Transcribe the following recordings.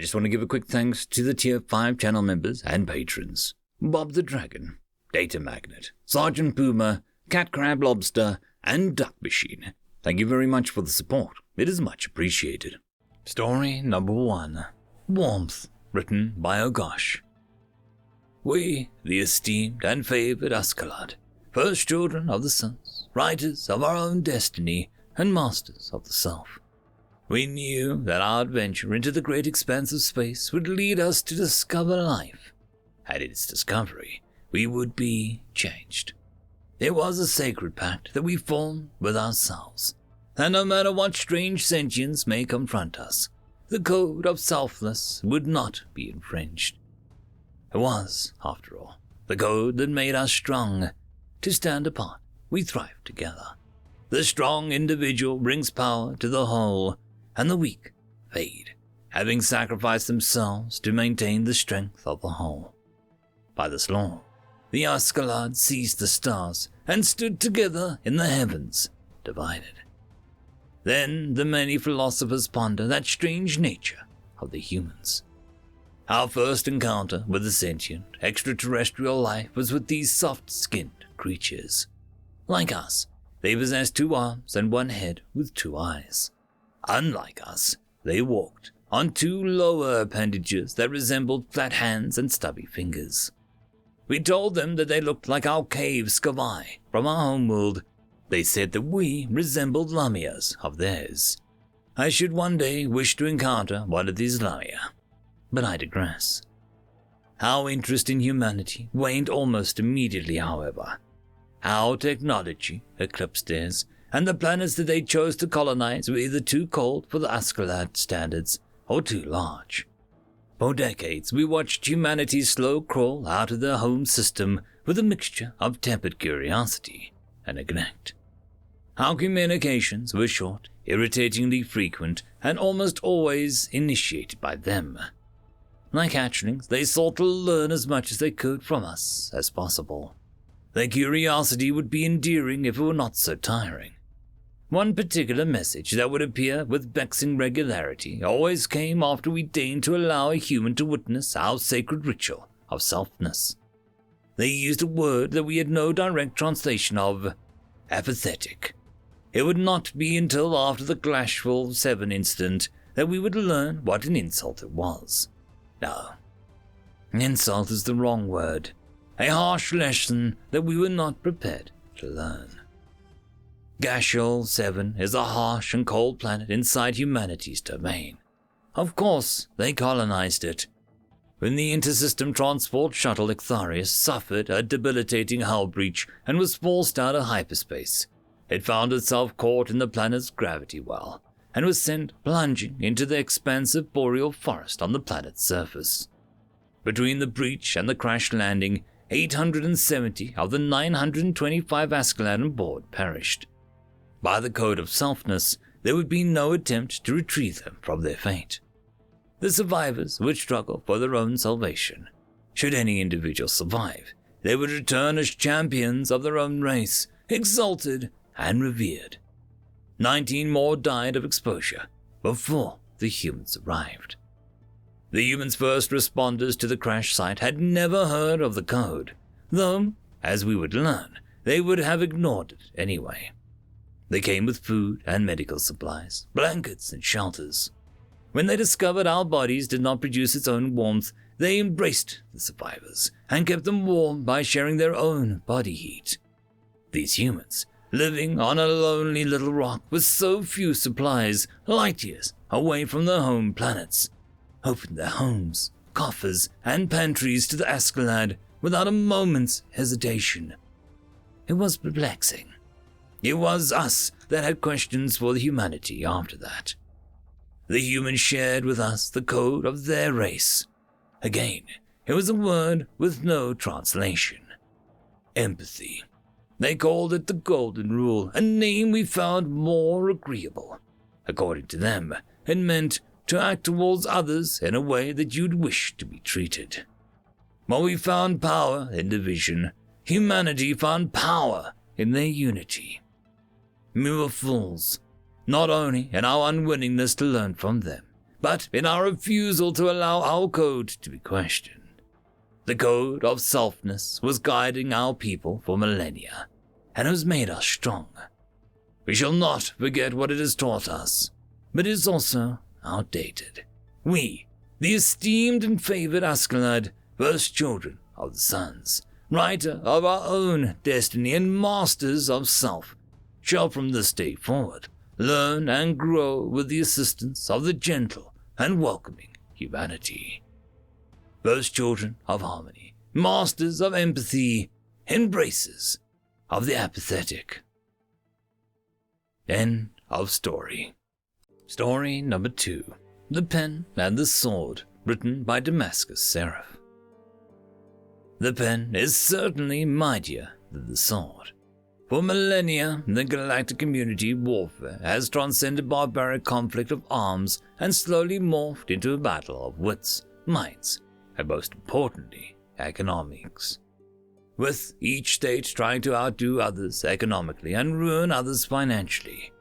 I just want to give a quick thanks to the Tier 5 channel members and patrons. Bob the Dragon, Datamagnet, Sergeant Puma, Cat Crab Lobster, and Duck Machine. Thank you very much for the support. It is much appreciated. Story number 1. Warmth, written by Ogosh. We, the esteemed and favored Ascalad, first children of the suns, writers of our own destiny, and masters of the self. We knew that our adventure into the great expanse of space would lead us to discover life. At its discovery, we would be changed. It was a sacred pact that we formed with ourselves, that no matter what strange sentience may confront us, the code of selfless would not be infringed. It was, after all, the code that made us strong. To stand apart, we thrive together. The strong individual brings power to the whole, and the weak fade, having sacrificed themselves to maintain the strength of the whole. By this law, the Ascalad seized the stars and stood together in the heavens, divided. Then the many philosophers ponder that strange nature of the humans. Our first encounter with the sentient, extraterrestrial life was with these soft-skinned creatures. Like us, they possessed 2 arms and 1 head with 2 eyes. Unlike us, they walked on 2 lower appendages that resembled flat hands and stubby fingers. We told them that they looked like our cave Scavai from our homeworld. They said that we resembled Lamias of theirs. I should one day wish to encounter one of these Lamia. But I digress. Our interest in humanity waned almost immediately, however. Our technology eclipsed theirs, and the planets that they chose to colonize were either too cold for the Ascalad standards or too large. For decades, we watched humanity's slow crawl out of their home system with a mixture of tepid curiosity and neglect. Our communications were short, irritatingly frequent, and almost always initiated by them. Like hatchlings, they sought to learn as much as they could from us as possible. Their curiosity would be endearing if it were not so tiring. One particular message that would appear with vexing regularity always came after we deigned to allow a human to witness our sacred ritual of selfness. They used a word that we had no direct translation of: apathetic. It would not be until after the Clashful 7 incident that we would learn what an insult it was. No, insult is the wrong word. A harsh lesson that we were not prepared to learn. Gashol 7 is a harsh and cold planet inside humanity's domain. Of course, they colonized it. When the intersystem transport shuttle Ictharius suffered a debilitating hull breach and was forced out of hyperspace, it found itself caught in the planet's gravity well, and was sent plunging into the expansive boreal forest on the planet's surface. Between the breach and the crash landing, 870 of the 925 Ascalad on board perished. By the code of selfness, there would be no attempt to retrieve them from their fate. The survivors would struggle for their own salvation. Should any individual survive, they would return as champions of their own race, exalted and revered. 19 more died of exposure before the humans arrived. The humans' first responders to the crash site had never heard of the code, though, as we would learn, they would have ignored it anyway. They came with food and medical supplies, blankets and shelters. When they discovered our bodies did not produce its own warmth, they embraced the survivors and kept them warm by sharing their own body heat. These humans, living on a lonely little rock with so few supplies, light years away from their home planets, opened their homes, coffers, and pantries to the Ascalad without a moment's hesitation. It was perplexing. It was us that had questions for the humanity after that. The humans shared with us the code of their race. Again, it was a word with no translation. Empathy. They called it the Golden Rule, a name we found more agreeable. According to them, it meant to act towards others in a way that you'd wish to be treated. While we found power in division, humanity found power in their unity. We were fools, not only in our unwillingness to learn from them, but in our refusal to allow our code to be questioned. The code of selfness was guiding our people for millennia, and has made us strong. We shall not forget what it has taught us, but it is also outdated. We, the esteemed and favored Askeladd, first children of the suns, writer of our own destiny and masters of self, shall from this day forward learn and grow with the assistance of the gentle and welcoming humanity. First children of harmony, masters of empathy, embracers of the apathetic. End of story. Story number 2. The Pen and the Sword, written by Damascus Seraph. The pen is certainly mightier than the sword. For millennia, the galactic community warfare has transcended barbaric conflict of arms and slowly morphed into a battle of wits, minds, and most importantly, economics. With each state trying to outdo others economically and ruin others financially,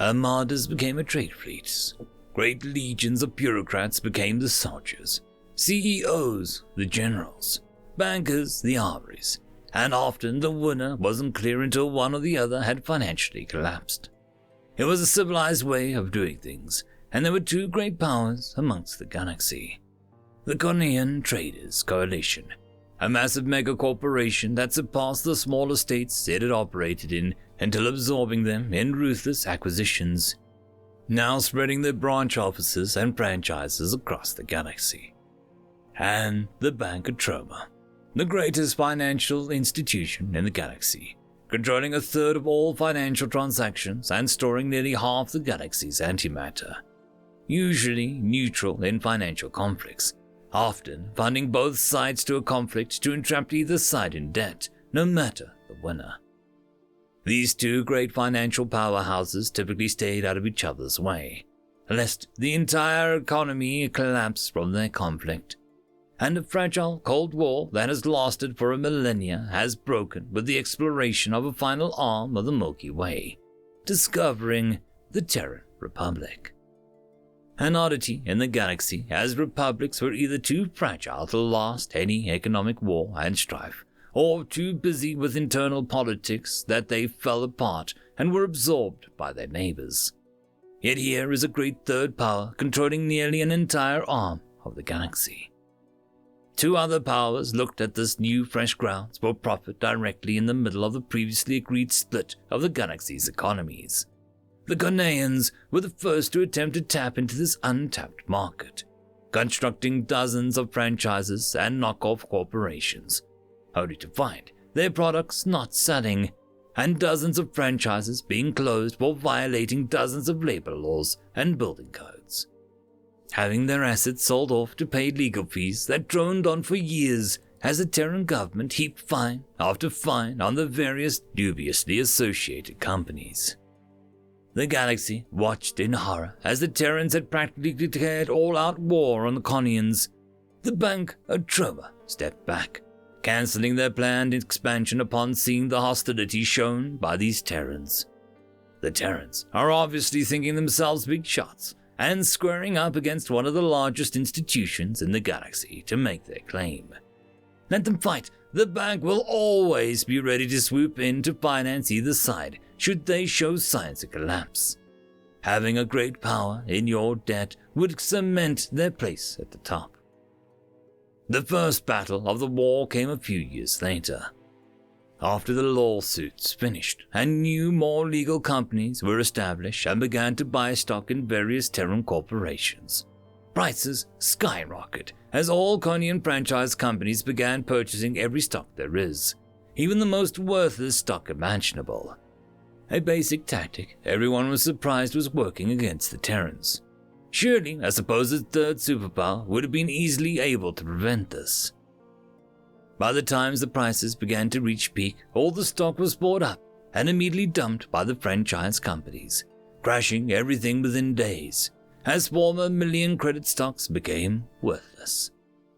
armadas became a trade fleets. Great legions of bureaucrats became the soldiers, CEOs the generals, bankers the armories, and often the winner wasn't clear until one or the other had financially collapsed. It was a civilized way of doing things, and there were two great powers amongst the galaxy. The Cornean Traders Coalition, a massive mega-corporation that surpassed the smaller states it had operated in until absorbing them in ruthless acquisitions, now spreading their branch offices and franchises across the galaxy. And the Bank of Troma, the greatest financial institution in the galaxy, controlling a third of all financial transactions and storing nearly half the galaxy's antimatter. Usually neutral in financial conflicts, often funding both sides to a conflict to entrap either side in debt, no matter the winner. These two great financial powerhouses typically stayed out of each other's way, lest the entire economy collapse from their conflict. And a fragile Cold War that has lasted for a millennia has broken with the exploration of a final arm of the Milky Way, discovering the Terran Republic. An oddity in the galaxy, as republics were either too fragile to last any economic war and strife, or too busy with internal politics that they fell apart and were absorbed by their neighbors. Yet here is a great third power controlling nearly an entire arm of the galaxy. Two other powers looked at this new fresh grounds for profit directly in the middle of the previously agreed split of the galaxy's economies. The Corneans were the first to attempt to tap into this untapped market, constructing dozens of franchises and knockoff corporations, only to find their products not selling, and dozens of franchises being closed for violating dozens of labor laws and building codes. Having their assets sold off to pay legal fees that droned on for years as the Terran government heaped fine after fine on the various dubiously associated companies. The galaxy watched in horror as the Terrans had practically declared all-out war on the Corneans. The Bank of Troma stepped back, cancelling their planned expansion upon seeing the hostility shown by these Terrans. The Terrans are obviously thinking themselves big shots and squaring up against one of the largest institutions in the galaxy to make their claim. Let them fight. The bank will always be ready to swoop in to finance either side should they show signs of collapse. Having a great power in your debt would cement their place at the top. The first battle of the war came a few years later. After the lawsuits finished and new, more legal companies were established and began to buy stock in various Terran corporations, prices skyrocketed as all Cornean franchise companies began purchasing every stock there is, even the most worthless stock imaginable. A basic tactic everyone was surprised was working against the Terrans. Surely, a supposed third superpower would have been easily able to prevent this. By the time the prices began to reach peak, all the stock was bought up and immediately dumped by the franchise companies, crashing everything within days, as former million credit stocks became worthless.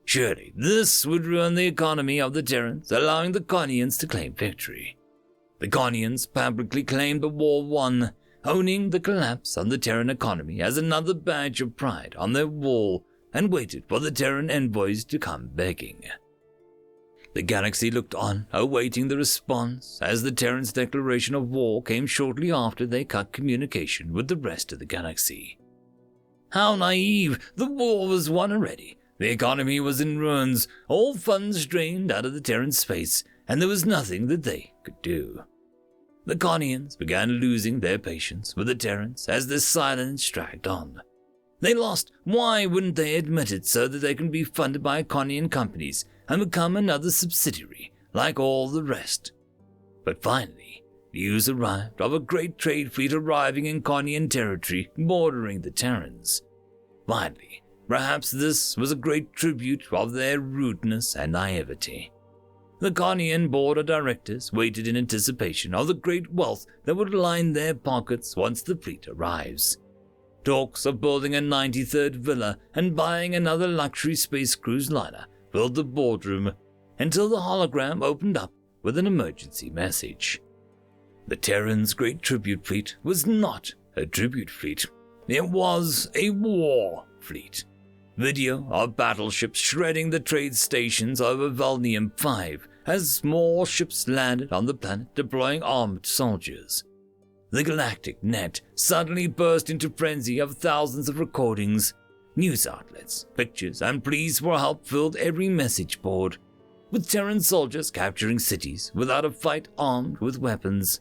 Surely, this would ruin the economy of the Terrans, allowing the Corneans to claim victory. The Corneans publicly claimed the war won, owning the collapse of the Terran economy as another badge of pride on their wall, and waited for the Terran envoys to come begging. The galaxy looked on, awaiting the response, as the Terrans' declaration of war came shortly after they cut communication with the rest of the galaxy. How naive! The war was won already. The economy was in ruins, all funds drained out of the Terran space, and there was nothing that they could do. The Connians began losing their patience with the Terrans as their silence dragged on. They lost. Why wouldn't they admit it so that they can be funded by Connian companies and become another subsidiary like all the rest? But finally, news arrived of a great trade fleet arriving in Connian territory bordering the Terrans. Finally, perhaps this was a great tribute of their rudeness and naivety. The Connian board of directors waited in anticipation of the great wealth that would line their pockets once the fleet arrives. Talks of building a 93rd villa and buying another luxury space cruise liner filled the boardroom until the hologram opened up with an emergency message. The Terran's great tribute fleet was not a tribute fleet. It was a war fleet. Video of battleships shredding the trade stations over Valnium 5 as more ships landed on the planet deploying armed soldiers. The galactic net suddenly burst into frenzy of thousands of recordings. News outlets, pictures, and pleas for help filled every message board, with Terran soldiers capturing cities without a fight armed with weapons.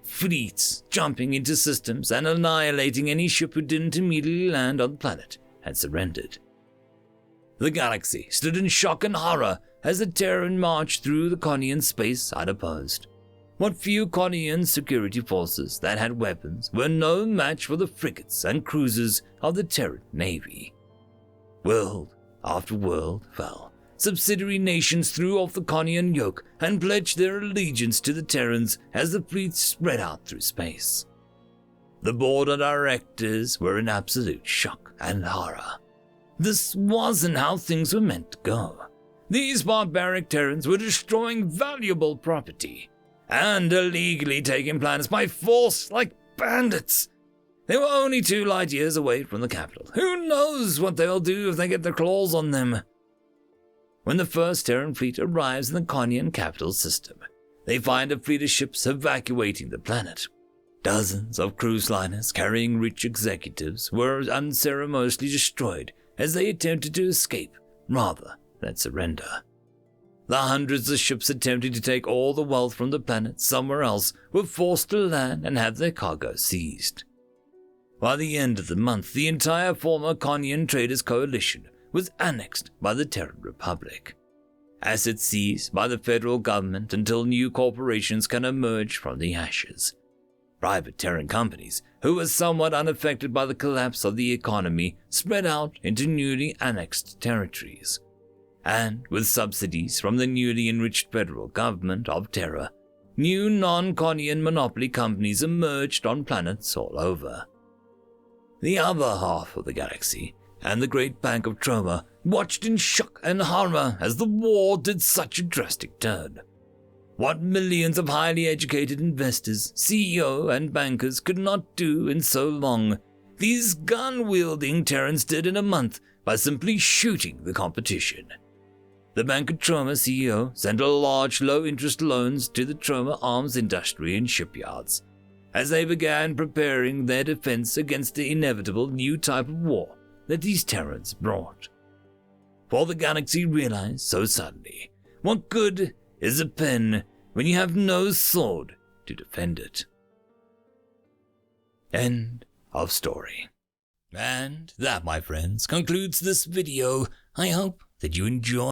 Fleets jumping into systems and annihilating any ship who didn't immediately land on the planet had surrendered. The galaxy stood in shock and horror as the Terran marched through the Connian space unopposed. What few Connian security forces that had weapons were no match for the frigates and cruisers of the Terran Navy. World after world fell. Subsidiary nations threw off the Connian yoke and pledged their allegiance to the Terrans as the fleet spread out through space. The board of directors were in absolute shock and horror. This wasn't how things were meant to go. These barbaric Terrans were destroying valuable property and illegally taking planets by force like bandits. They were only 2 light years away from the capital. Who knows what they'll do if they get their claws on them? When the first Terran fleet arrives in the Connian capital system, they find a fleet of ships evacuating the planet. Dozens of cruise liners carrying rich executives were unceremoniously destroyed as they attempted to escape rather than surrender. The hundreds of ships attempting to take all the wealth from the planet somewhere else were forced to land and have their cargo seized. By the end of the month, the entire former Connian Traders Coalition was annexed by the Terran Republic. Assets seized by the federal government until new corporations can emerge from the ashes. Private Terran companies, who were somewhat unaffected by the collapse of the economy, spread out into newly annexed territories. And with subsidies from the newly enriched federal government of Terra, new non-Connian monopoly companies emerged on planets all over. The other half of the galaxy and the Great Bank of Troma watched in shock and horror as the war did such a drastic turn. What millions of highly educated investors, CEO, and bankers could not do in so long, these gun-wielding Terrans did in a month by simply shooting the competition. The Bank of Troma CEO sent a large low-interest loans to the Troma arms industry and shipyards, as they began preparing their defense against the inevitable new type of war that these Terrans brought. For the galaxy realized so suddenly, what good is a pen when you have no sword to defend it? End of story. And that, my friends, concludes this video. I hope that you enjoyed.